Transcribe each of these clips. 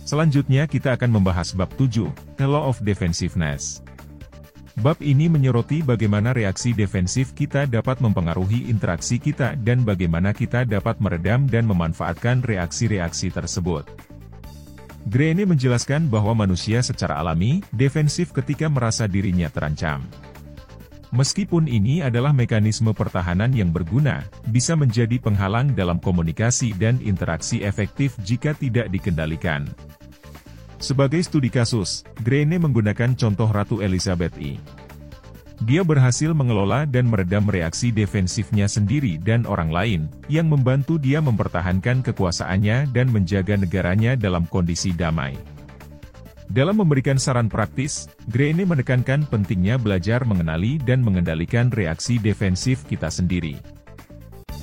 Selanjutnya kita akan membahas bab 7, The Law of Defensiveness. Bab ini menyoroti bagaimana reaksi defensif kita dapat mempengaruhi interaksi kita dan bagaimana kita dapat meredam dan memanfaatkan reaksi-reaksi tersebut. Greene menjelaskan bahwa manusia secara alami defensif ketika merasa dirinya terancam. Meskipun ini adalah mekanisme pertahanan yang berguna, bisa menjadi penghalang dalam komunikasi dan interaksi efektif jika tidak dikendalikan. Sebagai studi kasus, Greene menggunakan contoh Ratu Elizabeth I. Dia berhasil mengelola dan meredam reaksi defensifnya sendiri dan orang lain, yang membantu dia mempertahankan kekuasaannya dan menjaga negaranya dalam kondisi damai. Dalam memberikan saran praktis, Greene menekankan pentingnya belajar mengenali dan mengendalikan reaksi defensif kita sendiri.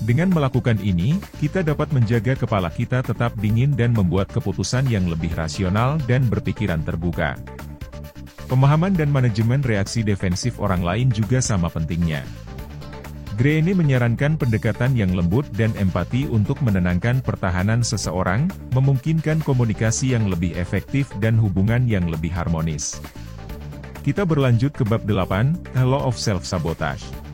Dengan melakukan ini, kita dapat menjaga kepala kita tetap dingin dan membuat keputusan yang lebih rasional dan berpikiran terbuka. Pemahaman dan manajemen reaksi defensif orang lain juga sama pentingnya. Greene menyarankan pendekatan yang lembut dan empati untuk menenangkan pertahanan seseorang, memungkinkan komunikasi yang lebih efektif dan hubungan yang lebih harmonis. Kita berlanjut ke bab 8, The Law of Self-Sabotage.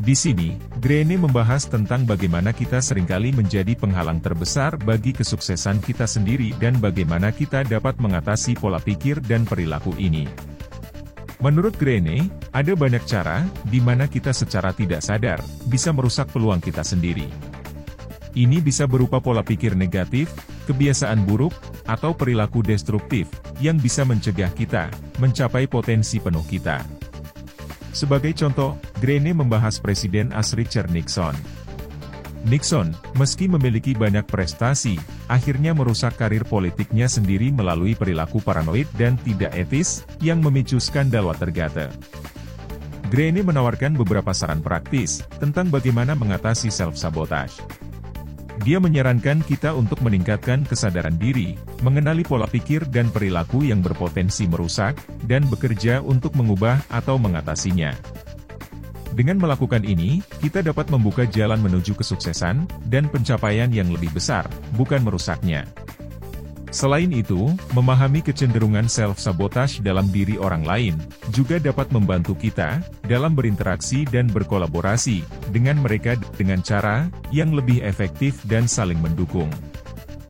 Di sini, Greene membahas tentang bagaimana kita seringkali menjadi penghalang terbesar bagi kesuksesan kita sendiri dan bagaimana kita dapat mengatasi pola pikir dan perilaku ini. Menurut Greene, ada banyak cara di mana kita secara tidak sadar bisa merusak peluang kita sendiri. Ini bisa berupa pola pikir negatif, kebiasaan buruk, atau perilaku destruktif yang bisa mencegah kita mencapai potensi penuh kita. Sebagai contoh, Greene membahas Presiden AS Richard Nixon. Nixon, meski memiliki banyak prestasi, akhirnya merusak karir politiknya sendiri melalui perilaku paranoid dan tidak etis, yang memicu skandal Watergate. Greene menawarkan beberapa saran praktis, tentang bagaimana mengatasi self-sabotage. Dia menyarankan kita untuk meningkatkan kesadaran diri, mengenali pola pikir dan perilaku yang berpotensi merusak, dan bekerja untuk mengubah atau mengatasinya. Dengan melakukan ini, kita dapat membuka jalan menuju kesuksesan, dan pencapaian yang lebih besar, bukan merusaknya. Selain itu, memahami kecenderungan self-sabotage dalam diri orang lain, juga dapat membantu kita, dalam berinteraksi dan berkolaborasi, dengan mereka dengan cara, yang lebih efektif dan saling mendukung.